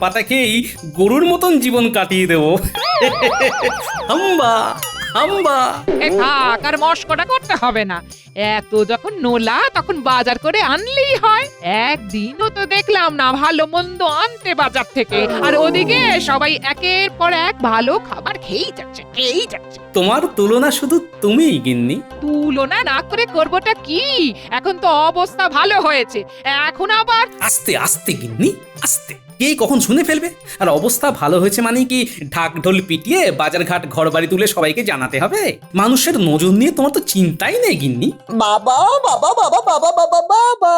পাতা খেয়েই গরুর মতন জীবন কাটিয়ে দেবো। হাম্বা হাম্বা। থাক, আর মস্করা করতে হবে না। এত যখন নোলা তখন বাজার করে আনলেই হয়। একদিনও তো দেখলাম না ভালো মন্দ আনতে বাজার থেকে, আর ওদিকে সবাই একের পর এক ভালো খাবার খেয়েই যাচ্ছে। তোমার তুলনা শুধু তুমিই গিন্নি। তুলনা না করে করবোটা কি? এখন তো অবস্থা ভালো হয়েছে, এখন আবার আস্তে আস্তে গিন্নি, আস্তে। কে কখন শুনে ফেলবে? আর অবস্থা ভালো হয়েছে মানে কি ঢাক ঢোল পিটিয়ে বাজারঘাট ঘর বাড়ি তুলে সবাইকে জানাতে হবে? মানুষের নজর নিয়ে তোমার তো চিন্তাই নেই গিন্নি। বাবা বাবা বাবা বাবা বাবা বাবা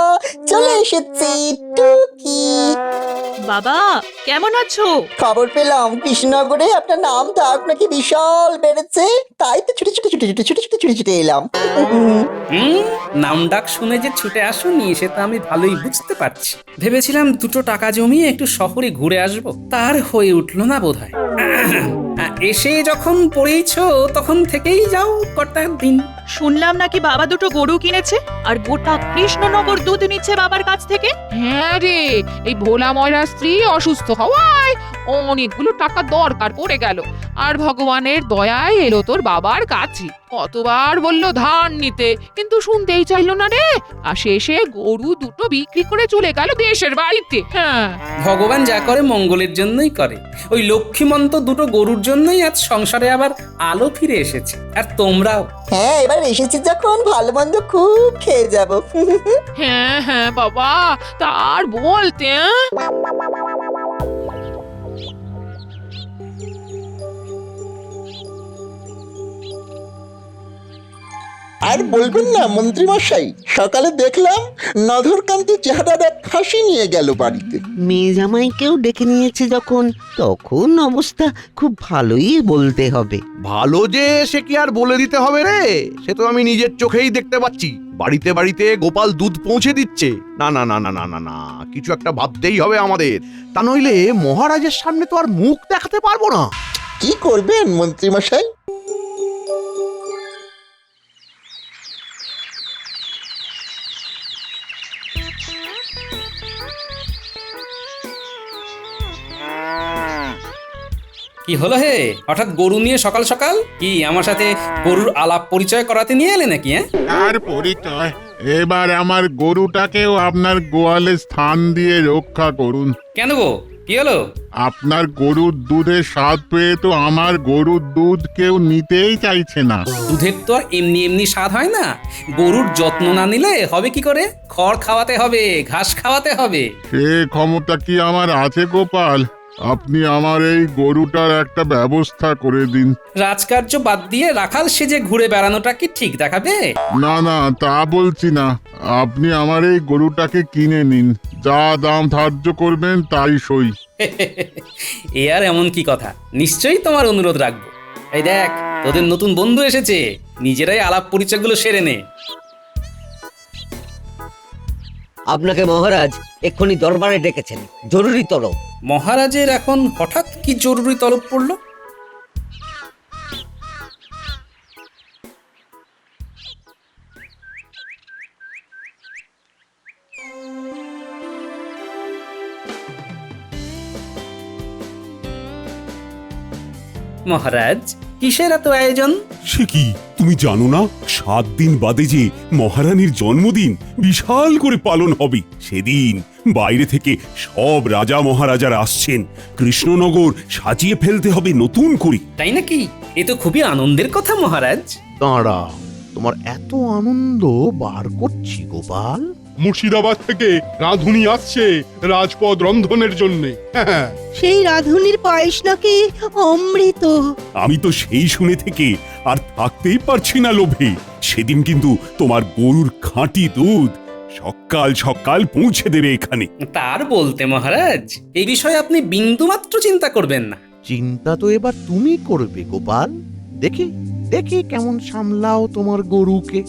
চলে এসেছি টুকি। বাবা কেমন আছো? খবর পেলাম কৃষ্ণনগরে আপনার নাম ডাক নাকি বিশাল বেড়েছে, তাই তো ছুটে এলাম। নাম ডাক শুনে যে ছুটে আসুনি সেটা আমি ভালোই বুঝতে পারছি। ভেবেছিলাম দুটো টাকা জমিয়ে একটু শহরে ঘুরে আসবো, তার হয়ে উঠলো না বোধহয়। এসে যখন পড়েইছ তখন থেকেই যাও কটা দিন। শুনলাম নাকি বাবা দুটো গরু কিনেছে আর গোটা কৃষ্ণনগর দুধ নিচ্ছে বাবার কাছ থেকে। হ্যাঁ রে, এই ভোলা ময়রার স্ত্রী অসুস্থ হওয়ায় অনেকগুলো টাকা দরকার পড়ে গেল, আর ভগবানের দয়ায় এলো তোর বাবার কাছে। কতবার বললো ধার নিতে, কিন্তু শুনতেই চাইলো না রে। আর শেষে গরু দুটো বিক্রি করে চলে গেল দেশের বাড়িতে। হ্যাঁ, ভগবান যা করে মঙ্গলের জন্যই করে। ওই লক্ষ্মীমন্ত দুটো গরুর জন্যই আজ সংসারে আবার আলো ফিরে এসেছে। আর তোমরাও। হ্যাঁ এবার এসেছি যখন ভালো মন্দ খুব খেয়ে যাবো। হ্যাঁ হ্যাঁ বাবা, তার বলতে আর বলবেন না মন্ত্রী মশাই, সকালে দেখলাম নধরকান্তি চেহারার এক খাসি নিয়ে গেল বাড়িতে। মেয়ে জামাইকেও ডেকে নিয়েছে যখন, তখন অবস্থা খুব ভালোই বলতে হবে। ভালো যে সে কি আর বলে দিতে হবে রে, সে তো আমি নিজের চোখেই দেখতে পাচ্ছি। বাড়িতে বাড়িতে গোপাল দুধ পৌঁছে দিচ্ছে। না না না না না না না, কিছু একটা ভাবতেই হবে আমাদের, তা নইলে মহারাজের সামনে তো আর মুখ দেখাতে পারবো না। কি করবেন মন্ত্রী মশাই? কি হলো হে, হঠাৎ গরু নিয়ে সকাল সকাল? কি আমার সাথে গরুর আলাপ পরিচয় করাতে নিয়ে এলে নাকি? আর পরিচয়, এবার আমার গরুটাকেও আপনার গোয়ালে স্থান দিয়ে রক্ষা করুন। কেন গো, কি হলো? আপনার গরুর দুধের স্বাদ পেয়ে তো আমার গরুর দুধ কেউ নিতেই চাইছে না। দুধের তো আর এমনি এমনি স্বাদ হয় না। গরুর যত্ন না নিলে হবে কি করে? খড় খাওয়াতে হবে, ঘাস খাওয়াতে হবে। সে ক্ষমতা কি আমার আছে গোপাল? আপনি আমার এই গরুটার একটা ব্যবস্থা করে দিন। রাজকার্য বাদ দিয়ে রাখাল সেজে ঘুরে বেড়ানোটা কি ঠিক দেখাবে? না না, তা বলছি না, আপনি আমার এই গরুটাকে কিনে নিন, যা দাম ধার্য করবেন তাই সই। এ আর এমন কি কথা, নিশ্চয়ই তোমার অনুরোধ রাখবো। এই দেখ, তোদের নতুন বন্ধু এসেছে, নিজেরাই আলাপ পরিচয়গুলো সেরে নে। আপনাকে মহারাজ এক্ষুনি দরবারে ডেকেছেন, জরুরি তলব। মহারাজের এখন হঠাৎ কি জরুরি তলব পড়লো? মহারাজ, কিসের এত আয়োজন? সে কি, তুমি জানো না 7 দিন বাদে যে মহারানীর জন্মদিন বিশাল করে পালন হবে? সেদিন বাইরে থেকে সব রাজা মহারাজারা আসছেন। কৃষ্ণনগর সাজিয়ে ফেলতে হবে নতুন করে। তাই নাকি? এ তো খুবই আনন্দের কথা মহারাজ। দাঁড়া, তোমার এত আনন্দ বার করছি গোপাল। মুর্শিদাবাদ থেকে রাঁধুনি আসছে রাজপদ রন্ধনের জন্য। সেই রাঁধুনির পায়েস নাকি অমৃত। আমি তো সেই শুনে থেকে আর থাকতেই পারছি না লোভে। সেদিন কিন্তু তোমার গরুর খাঁটি দুধ সকাল সকাল পৌঁছে দেবে এখানে। তার বলতে মহারাজ, এই বিষয়ে আপনি বিন্দুমাত্র চিন্তা করবেন না। চিন্তা তো এবার তুমি করবে গোপাল। দেখি দেখি কেমন সামলাও তোমার গরুকে।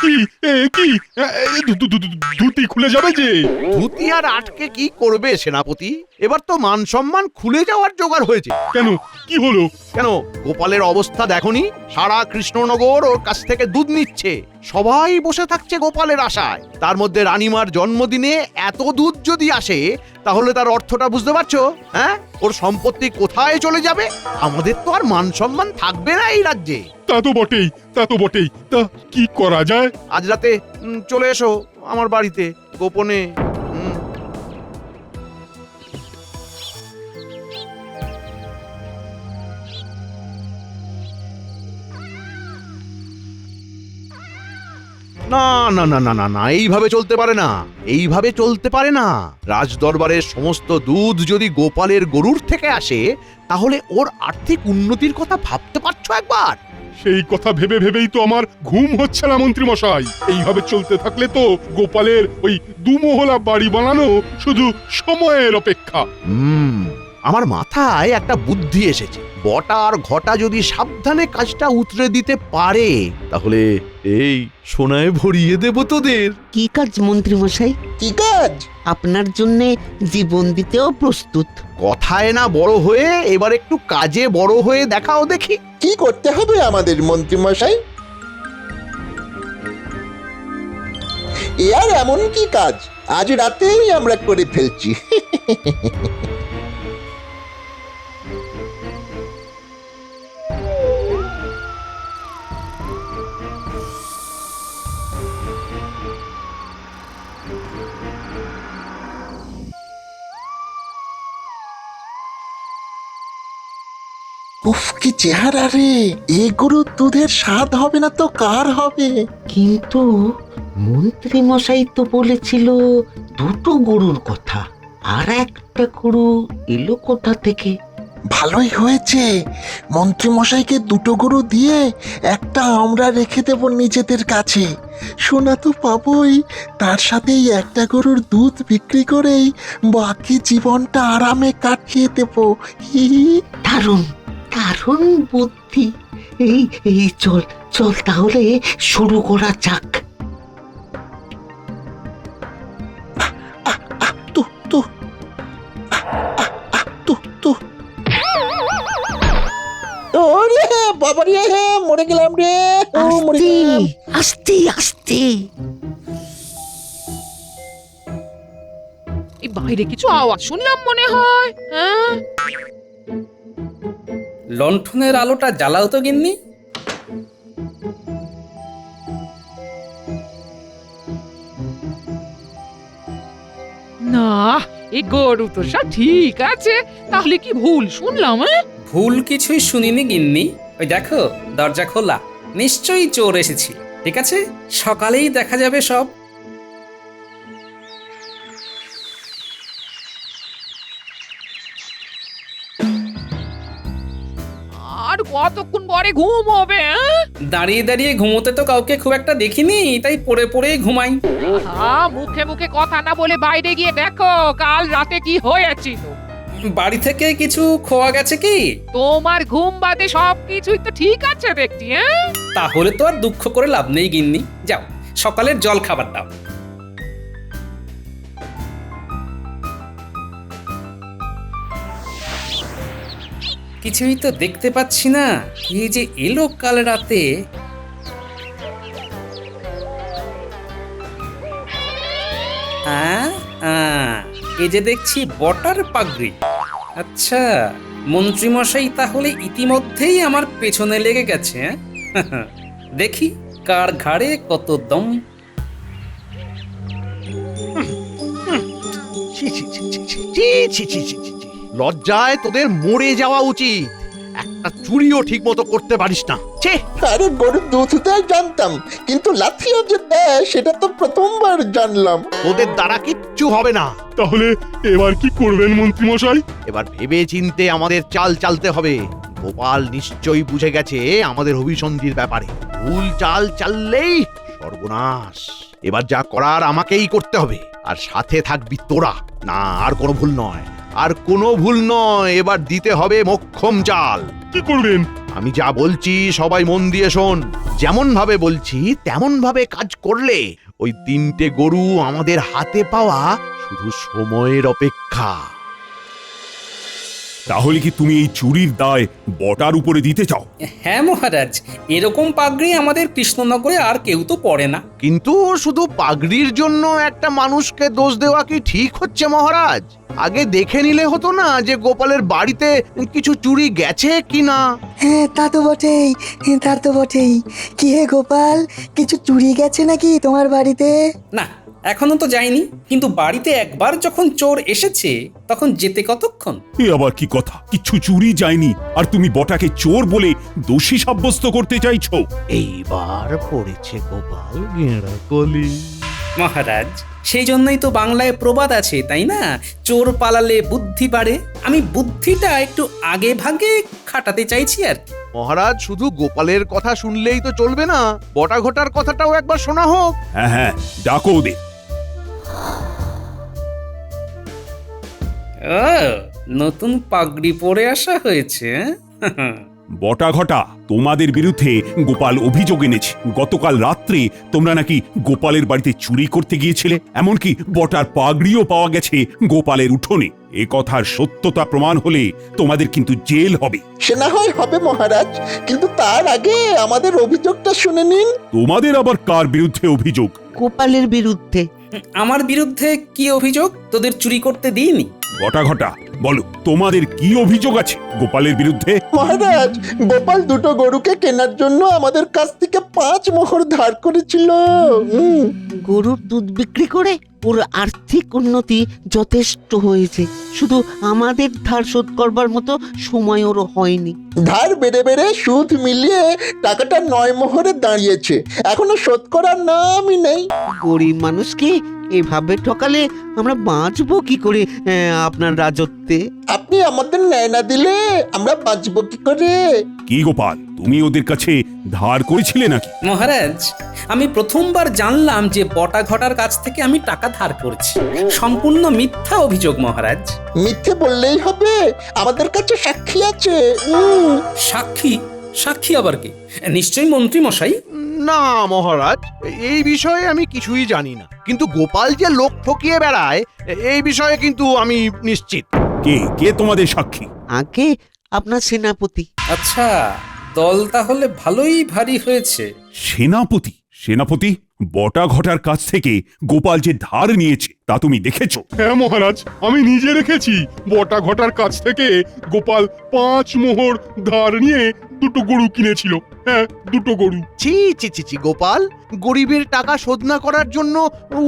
কি কি ধুতি খুলে যাবে যে? ধুতি আর আটকে কি করবে সেনাপতি? এবার তো মান সম্মান খুলে যাওয়ার জোগাড় হয়েছে। কেন, কি হলো? কেন, গোপালের অবস্থা দেখনি? সারা কৃষ্ণনগর ওর কাছ থেকে দুধ নিচ্ছে, সবাই বসে থাকছে গোপালের আশায়। তার মধ্যে রানীমার জন্মদিনে এত দুধ যদি আসে, তাহলে তার অর্থটা বুঝতে পারছো? হ্যাঁ, ওর সম্পত্তি কোথায় চলে যাবে? আমাদের তো আর মান সম্মান থাকবে না এই রাজ্যে। তা তো বটেই, তা তো বটেই। তা কি করা যায়? আজ রাতে চলে এসো আমার বাড়িতে গোপনে। না না না না না না, এইভাবে চলতে পারে না, এইভাবে চলতে পারে না। রাজ দরবারের সমস্ত দুধ যদি গোপালের গরুর থেকে আসে, তাহলে ওর আর্থিক উন্নতির কথা ভাবতে পারছো একবার? সেই কথা ভেবে ভেবেই তো আমার ঘুম হচ্ছে না মন্ত্রী মশাই। এইভাবে চলতে থাকলে তো গোপালের ওই দুমহলা বাড়ি বানানো শুধু সময়ের অপেক্ষা। আমার মাথায় একটা বুদ্ধি এসেছে। বটা আর ঘটা যদি সাবধানে কাজটা উতরে দিতে পারে, তাহলে এই সোনায় ভরিয়ে দেব তোদের। কি কাজ মন্ত্রী মশাই? কি কাজ? আপনার জন্য জীবন দিতেও প্রস্তুত। কথায় না বড় হয়ে এবার একটু কাজে বড় হয়ে দেখাও দেখি। কি করতে হবে আমাদের মন্ত্রী মশাই? এ আর এমন কি কাজ, আজ রাতেই আমরা করে ফেলছি। উফ, কি চেহারা রে! এ গরুর দুধের স্বাদ হবে না তো কার হবে? কিন্তু মন্ত্রী মশাই তো বলেছিল দুটো গরুর কথা, আর একটা গরু এলো কোথা থেকে? ভালোই হয়েছে, মন্ত্রী মশাইকে দুটো গরু দিয়ে একটা আমরা রেখে দেব নিজেদের কাছে। সোনা তো পাবোই, তার সাথেই একটা গরুর দুধ বিক্রি করেই বাকি জীবনটা আরামে কাটিয়ে দেব। হি হি। দারুণ দারুণ বুদ্ধি। এই এই চল চল তাহলে শুরু করা যাক। তু তু তু তু। ওরে বাবা রে, মরে গেলাম রে, মরে গেলাম। আস্তে আস্তে। এই বাইরে কিছু আওয়াজ শুনলাম মনে হয়। হ্যাঁ, লণ্ঠনের আলোটা জ্বালাও তো গিন্নি। না, এই গরু তো সব ঠিক আছে, তাহলে কি ভুল শুনলাম? ভুল কিছুই শুনিনি গিন্নি। ওই দেখো, দরজা খোলা, নিশ্চয়ই চোর এসেছিল। ঠিক আছে, সকালেই দেখা যাবে সব। আর কতক্ষণ পরে ঘুম হবে? দাঁড়িয়ে দাঁড়িয়ে ঘুমোতে তো কাউকে খুব একটা দেখিনি, তাই পড়ে পড়েই ঘুমাই। মুখে মুখে কথা না বলে বাইরে গিয়ে দেখো কাল রাতে কি হয়েছিল। বাড়ি থেকে কিছু খোয়া গেছে কি? তোমার ঘুম বাদে সবকিছুই তো ঠিক আছে দেখছি। তাহলে তো আর দুঃখ করে লাভ নেই গিন্নি। যাও, সকালের জল খাবার দাও। কিছুই তো দেখতে পাচ্ছি না, কে যে এলো কাল রাতে। এ যে দেখছি বটার পাগড়ি। আচ্ছা, মন্ত্রীমশাই তাহলে ইতিমধ্যেই আমার পেছনে লেগে গেছে। দেখি কার ঘাড়ে কত দম। লজ্জায় তোদের মরে যাওয়া উচিত। একটা চুরিও ঠিক মতো করতে পারিস না। আরে গরুর দুধ দেয় জানতাম, কিন্তু লাথিও যে দেয় সেটা তো প্রথমবার জানলাম। তোদের দ্বারা কিচ্ছু হবে না। তাহলে এবার কি করবেন মন্ত্রী মশাই? এবার ভেবে চিনতে আমাদের চাল চালতে হবে। গোপাল নিশ্চয়ই বুঝে গেছে আমাদের অভিসন্ধির ব্যাপারে। ভুল চাল চাললেই সর্বনাশ। এবার যা করার আমাকেই করতে হবে, আর সাথে থাকবি তোরা। না, আর কোনো ভুল নয়, আর কোনো ভুল নয়। এবার দিতে হবে মোক্ষম চাল। কি করবেন? আমি যা বলছি সবাই মন দিয়ে শোন। যেমন ভাবে বলছি তেমন ভাবে কাজ করলে ওই 3টে গরু আমাদের হাতে পাওয়া শুধু সময়ের অপেক্ষা। তাহলে কি তুমি এই চুরির দায় বটার উপরে দিতে চাও? হ্যাঁ মহারাজ, এরকম পাগড়ি আমাদের কৃষ্ণনগরে আর কেউ তো পড়ে না। কিন্তু শুধু পাগড়ির জন্য একটা মানুষকে দোষ দেওয়া কি ঠিক হচ্ছে মহারাজ? আগে দেখে নিলে হতো না যে গোপালের বাড়িতে কিছু চুরি গেছে কিনা? হ্যাঁ তা তো বটেই, তা তো বটেই। কি হে গোপাল, কিছু চুরি গেছে নাকি তোমার বাড়িতে? না, এখনো তো যায়নি, কিন্তু বাড়িতে একবার যখন চোর এসেছে তখন যেতে কতক্ষণ? এ আবার কি কথা? কিছু চুরি যায়নি আর তুমি বটাকে চোর বলে দোষী সাব্যস্ত করতে চাইছো? এইবার পড়েছে গোপাল গেঁড়া কলি। মহারাজ, সেই জন্যই তো বাংলায় প্রবাদ আছে, তাই না? চোর পালালে বুদ্ধি বাড়ে। আমি বুদ্ধিটা একটু আগে ভাগে খাটাতে চাইছি আর কি। মহারাজ, শুধু গোপালের কথা শুনলেই তো চলবে না, বটা ঘটার কথাটাও একবার শোনা হোক। হ্যাঁ হ্যাঁ, ডাকো ওদের। ও, নতুন পাগড়ি পরে আসা হয়েছে। বটা ঘটা, তোমাদের বিরুদ্ধে গোপাল অভিযোগ এনেছে। গতকাল রাত্রে তোমরা নাকি গোপালের বাড়িতে চুরি করতে গিয়েছিলে, এমনকি বটার পাগড়িও পাওয়া গেছে গোপালের উঠোনে। এ কথার সত্যতা প্রমাণ হলে তোমাদের কিন্তু জেল হবে। সে না হয় হবে মহারাজ, কিন্তু তার আগে আমাদের অভিযোগটা শুনে নিন। তোমাদের আবার কার বিরুদ্ধে অভিযোগ? গোপালের বিরুদ্ধে। আমার বিরুদ্ধে কি অভিযোগ? তোদের চুরি করতে দিইনি? বটা ঘটা, বলো তোমাদের কি অভিযোগ আছে গোপালের বিরুদ্ধে? মহারাজ, গোপাল 2টো গরুকে কেনার জন্য আমাদের কাছ থেকে 5 মোহর ধার করেছিল। গরুর দুধ বিক্রি করে ওর আর্থিক উন্নতি যথেষ্ট হয়েছে, শুধু আমাদের ধার শোধ করবার মতো সময় ওর হয়নি। ধার বেড়ে বেড়ে সুদ মিলিয়ে টাকাটা 9 মোহরে দাঁড়িয়েছে, এখনো শোধ করার নামই নেই। গরিব মানুষকে এভাবে ঠকালে আমরা বাঁচবো কি করে আপনার রাজত্বে? আপনি আমাদের ন্যায় না দিলে আমরা বাঁচবো কি করে? কি গোপাল, তুমি ওদের কাছে ধার করেছিলে নাকি? মহারাজ, আমি প্রথমবার জানলাম যে বটা ঘটার কাছ থেকে আমি টাকা ধার করেছি। সম্পূর্ণ মিথ্যা অভিযোগ মহারাজ। মিথ্যে বললেই হবে? আমাদের কাছে সাক্ষী আছে। সাক্ষী? সাক্ষী আবার কি? নিশ্চয়ই মন্ত্রী মশাই। না মহারাজ, এই বিষয়ে আমি কিছুই জানি না, কিন্তু গোপাল যে লোক ঠকিয়ে বেড়ায় এই বিষয়ে কিন্তু আমি নিশ্চিত। কে কে তোমাদের সাক্ষী? আগে আপনার সেনাপতি। আচ্ছা, দল তাহলে ভালোই ভারী হয়েছে। সেনাপতি? সেনাপতি, বটা ঘটার কাছ থেকে গোপাল যে ধার নিয়েছে তা তুমি দেখেছো? হ্যাঁ মহারাজ, আমি নিজে রেখেছি। বটা ঘটার কাছ থেকে গোপাল 5 মোহর ধার নিয়ে 2টো গরু কিনেছিল। হ্যাঁ, 2টো গরু। ছি ছি ছি ছি গোপাল, গরিবের টাকা শোধ না করার জন্য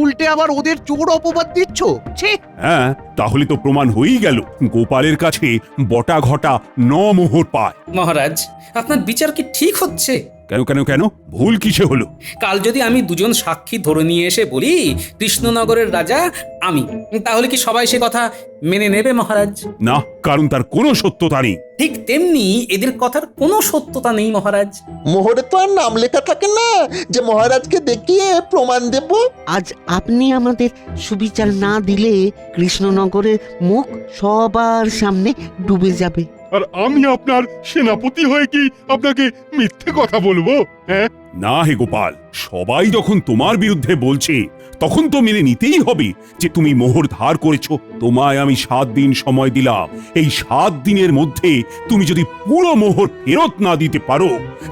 উল্টে আবার ওদের চোর অপবাদ দিচ্ছ। ছি। হ্যাঁ, তাহলে তো প্রমাণ হয়েই গেল গোপালের কাছে বটা ঘটা 9 মোহর পায়। মহারাজ, আপনার বিচার কি ঠিক হচ্ছে? কেন কেন কেন, ভুল কিসে হলো? কাল যদি আমি 2জন সাক্ষী ধরে নিয়ে এসে বলি কৃষ্ণনগরের রাজা আমি, তাহলে কি সবাই সে কথা মেনে নেবে মহারাজ? না, কারণ তার কোনো সত্যতা নেই। ঠিক তেমনি এদের কথার কোনো সত্যতা নেই মহারাজ। মোহরে তো আর নাম লেখা থাকে না যে মহারাজকে দেখিয়ে প্রমাণ দেব। আজ আপনি আমাদের সুবিচার না দিলে কৃষ্ণনগরের মুখ সবার সামনে ডুবে যাবে। আর আমি আপনার সেনাপতি হয়ে কি আপনাকে মিথ্যে কথা বলবো? হ্যাঁ, না হে গোপাল, সবাই যখন তোমার বিরুদ্ধে বলছে তখন তো মেনে নিতেই হবে যে তুমি মোহর ধার করেছো। তোমায় আমি 7 দিন সময় দিলাম। এই 7 দিনের মধ্যে তুমি যদি পুরো মোহর ফেরত না দিতে পারো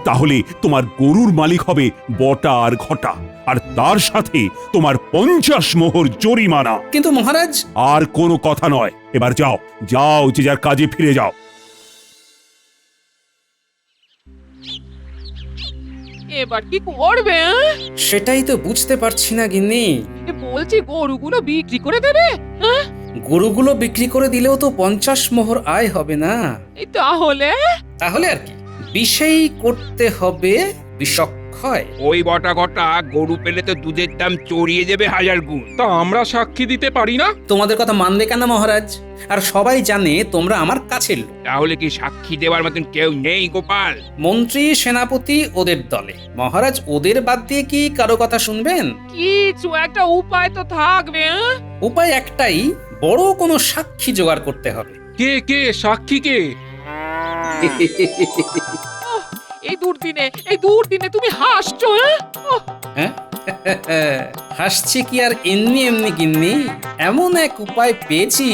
তাহলে তোমার গরুর মালিক হবে বটা আর ঘটা, আর তার সাথে তোমার 50 মোহর জরিমানা। কিন্তু মহারাজ। আর কোনো কথা নয়, এবার যাও যাও, যে যার কাজে ফিরে যাও। এবার কি করবে? সেটাই তো বুঝতে পারছি না গিন্নি। বলছি গরুগুলো বিক্রি করে দেবে? গরুগুলো বিক্রি করে দিলেও তো 50 মোহর আয় হবে না। তাহলে তাহলে আর কি, বিষেই করতে হবে বিষক্ষয়। ওই বটা ঘটা গরু পেলে তো দুধের দাম চড়িয়ে যাবে 1000 গুণ। তা আমরা সাক্ষী দিতে পারি না? তোমাদের কথা মানবে কেন মহারাজ? আর সবাই জানে তোমরা আমার কাছের লোক। তাহলে কি সাক্ষী দেওয়ার মতন কেউ নেই গোপাল? মন্ত্রী সেনাপতি ওদের দলে, মহারাজ ওদের বাদ দিয়ে কি কারো কথা শুনবেন? কিছু একটা উপায় তো থাকবে। উপায় একটাই, বড় কোনো সাক্ষী জোগাড় করতে হবে। কে কে সাক্ষী কে? এই দুর্দিনে তুমি হাসছো, হ্যাঁ? হ্যাঁ? হাসছি কি আর এমনি এমনি গিন্নি, এমন এক উপায় পেয়েছি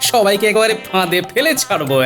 সবাইকে একেবারে ফাঁদে ফেলে ছাড়বো।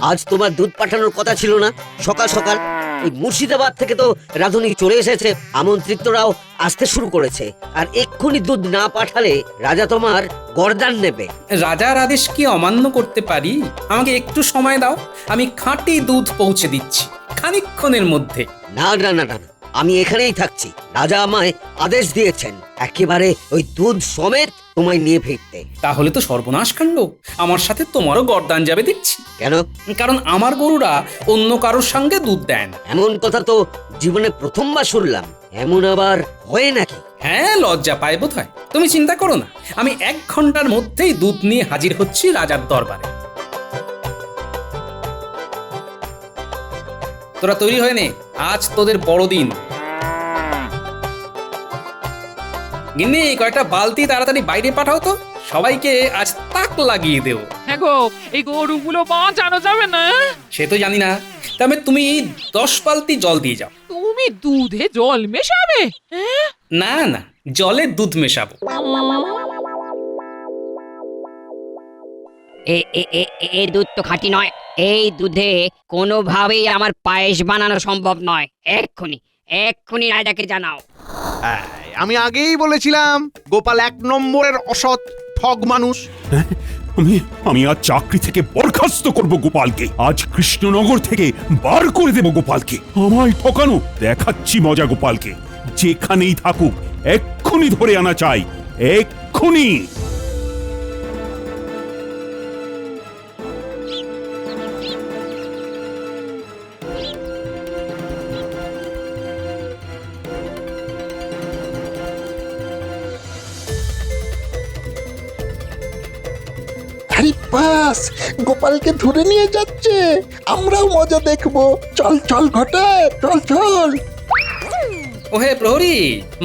আজ তোমার দুধ পাঠানোর কথা ছিল না? সকাল সকাল এই মুর্শিদাবাদ থেকে তো রাধুনি চলে এসেছে, আমন্ত্রিতরাও আসতে শুরু করেছে। আর এক্ষুনি দুধ না পাঠালে রাজা তোমার গর্দান নেবে। রাজার আদেশ কি অমান্য করতে পারি? আমাকে একটু সময় দাও, আমি খাঁটি দুধ পৌঁছে দিচ্ছি খানিকক্ষণের মধ্যে। না না না না, আমি এখানেই থাকছি। রাজা আমায় আদেশ দিয়েছেন একেবারে ওই দুধ সমেত তোমায় নিয়ে ফিরতে। তাহলে তো সর্বনাশ কাণ্ড, আমার সাথে তোমারও গর্দান যাবে দেখছি। কেন? কারণ আমার গরুরা অন্য কারোর সঙ্গে দুধ দেন। এমন কথা তো জীবনে প্রথমবার শুনলাম। এমন আবার হয় নাকি? হ্যাঁ, লজ্জা পায় বোধ হয়। তুমি চিন্তা করো না, আমি 1 ঘন্টার মধ্যেই দুধ নিয়ে হাজির হচ্ছি রাজার দরবারে। তোরা তৈরি হয়ে নে, আজ তোদের বড়দিন। গিন্নি, কয়েকটা বালতি তাড়াতাড়ি বাইরে পাঠাও তো, সবাইকে আজ তাক লাগিয়ে দেব। হ্যাঁ গো, এই গরুগুলো বাঁচানো যাবে না? সে তো জানি না, তবে তুমি 10 বালতি জল দিয়ে যাও। তুমি দুধে জল মেশাবে? হ্যাঁ? না না, জলে দুধ মেশাবো। এই দুধ তো খাঁটি নয়। এই দুধে কোনোভাবেই আমার পায়েস বানানো সম্ভব নয়। এক্ষুনি রাজাকে জানাও। আমি আগেই বলেছিলাম গোপাল 1 নম্বরের অসৎ ঠগ মানুষ। আমি আজ চাকরি থেকে বরখাস্ত করব গোপালকে। আজ কৃষ্ণনগর থেকে বার করে দেব গোপালকে। আমায় ঠকানো দেখাচ্ছি মজা গোপালকে। যেখানেই থাকুক এক্ষুনি ধরে আনা চাই, এক্ষুনি। আরে বাস, গোপালকে ধরে নিয়ে যাচ্ছে, আমরাও মজা দেখবো। চল চল ঘটা, চল চল। ওহে প্রহরী,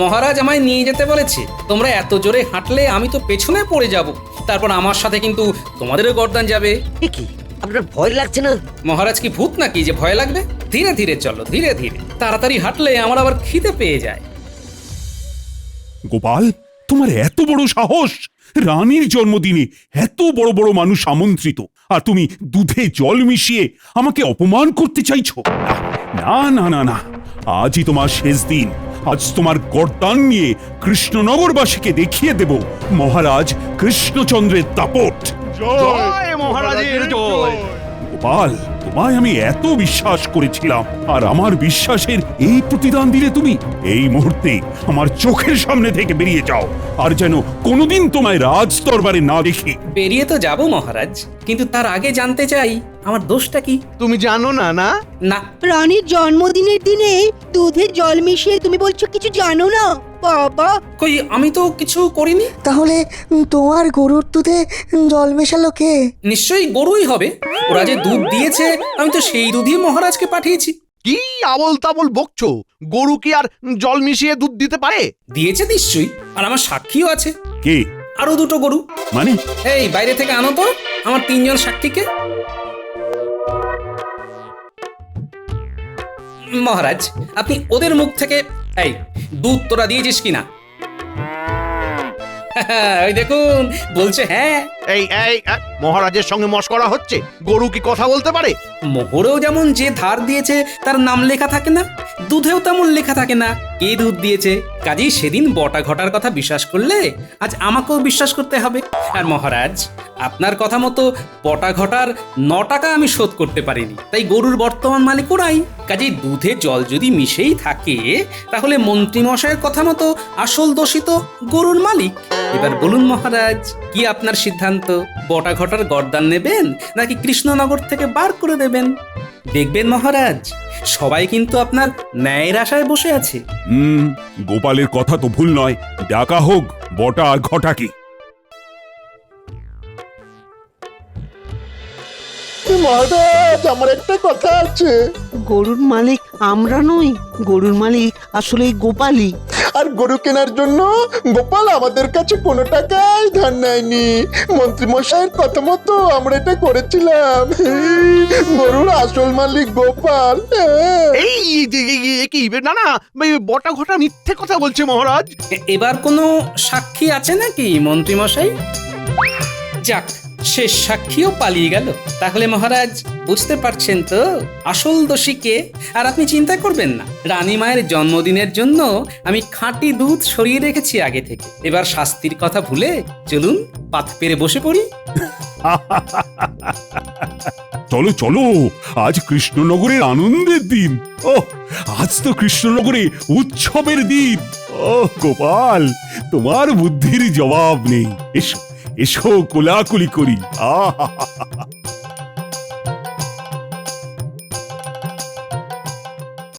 মহারাজ আমায় নিয়ে যেতে বলেছে। তোমরা এত জোরে হাঁটলে আমি তো পেছনে পড়ে যাব, তারপর আমার সাথে কিন্তু তোমাদেরও গর্দান যাবে। কি আপনার ভয় লাগছে না? মহারাজ কি ভূত নাকি যে ভয় লাগবে? ধীরে ধীরে চলো, ধীরে ধীরে। তাড়াতাড়ি হাঁটলে আমার আবার খিদে পেয়ে যায়। গোপাল, তোমার এত বড় সাহস! রানীর জন্মদিনে এত বড় বড় মানুষ আমন্ত্রিত, আর তুমি দুধে জল মিশিয়ে আমাকে অপমান করতে চাইছো? না না না না, আজই তোমার শেষ দিন। আজ তোমার গর্দান নিয়ে কৃষ্ণনগরবাসীকে দেখিয়ে দেব মহারাজ কৃষ্ণচন্দ্রের দাপট। জয় মহারাজের জয়। গোপাল, তোমায় আমি এত বিশ্বাস করেছিলাম, আর আমার বিশ্বাসের এই প্রতিদান দিলে তুমি। এই মুহূর্তে আমার চোখের সামনে থেকে বেরিয়ে যাও, আর যেন কোনোদিন তোমায় রাজ দরবারে না দেখি। বেরিয়ে তো যাব মহারাজ, কিন্তু তার আগে জানতে চাই আমার দোষটা কি। তুমি জানো না? না না। রানীর জন্মদিনের দিনে দুধে জল মিশিয়ে তুমি বলছো কিছু জানো না? বাবা, কই আমি তো কিছু করিনি। তাহলে তোমার গরুর দুধে জল মেশালো কে? নিশ্চয়ই গরুই হবে। ওরা যে দুধ দিয়েছে আমি তো সেই দুধই মহারাজকে পাঠিয়েছি। কি আবল তাবল বকছো? গরু কি আর জল মিশিয়ে দুধ দিতে পারে? দিয়েছে নিশ্চয়ই, আর আমার সাক্ষীও আছে। কে? আরো 2টো গরু। মানে? এই বাইরে থেকে আনো তো আমার 3 জন সাক্ষীকে। মহারাজ, আপনি ওদের মুখ থেকে এই দুধ তোরা দিয়েছিস কিনা? ওই দেখুন, বলছে হ্যাঁ। এই মহারাজের সঙ্গে মশকরা হচ্ছে। গরু কি কথা বলতে পারে? মোহরেও যেমন যে ধার দিয়েছে তার নাম লেখা থাকে না, দুধেও তেমন লেখা থাকে না কে দুধ দিয়েছে। কাজেই সেদিন বটা ঘটার কথা বিশ্বাস করলে আজ আমাকেও বিশ্বাস করতে হবে। আর মহারাজ, আপনার কথা মতো বটা ঘটার 9 টাকা আমি শোধ করতে পারিনি, তাই গরুর বর্তমান মালিক ওরাই। কাজেই দুধে জল যদি মিশেই থাকে তাহলে মন্ত্রী মশাইয়ের কথা মতো আসল দোষিত গরুর মালিক। এবার বলুন মহারাজ, কি আপনার সিদ্ধান্ত? বটা ঘটার গর্দান নেবেন নাকি কৃষ্ণনগর থেকে বার করে দেবেন? দেখবেন মহারাজ, সবাই কিন্তু আপনার ন্যায়ের আশায় বসে আছে। গোপালের কথা তো ভুল নয়। ডাকা হোক বটা আর ঘটাকে। মহারাজ আমার একটা কথা আছে। গরুর মালিক আমরা নই, গরুর মালিক আসলে এই গোপালই। আর গরু কেনার জন্য গোপাল আমাদের কাছে কোনো টাকাই ধার নেয়নি। মন্ত্রী মশাইয়ের কথা মতো আমরা এটা করেছিলাম। গরুর আসল মালিক গোপাল। এই কি না না, বটা ঘটা মিথ্যে কথা বলছে মহারাজ। এবার কোনো সাক্ষী আছে নাকি মন্ত্রী মশাই? যাক, শেষ সাক্ষীও পালিয়ে গেল। তাহলে মহারাজ বুঝতে পারছেন তো আসল দোষী কে। আর আপনি চিন্তা করবেন না, রানী মায়ের জন্মদিনের জন্য আমি খাঁটি দুধ সরিয়ে রেখেছি আগে থেকে। এবার শাস্তির কথা ভুলে চলুন পাত পেরে বসে পড়ি। চলো চলো, আজ কৃষ্ণনগরের আনন্দের দিন। ও আজ তো কৃষ্ণনগরে উৎসবের দিন। ও গোপাল, তোমার বুদ্ধির জবাব নেই। এসো এসো, কোলাকুলি করি। আহা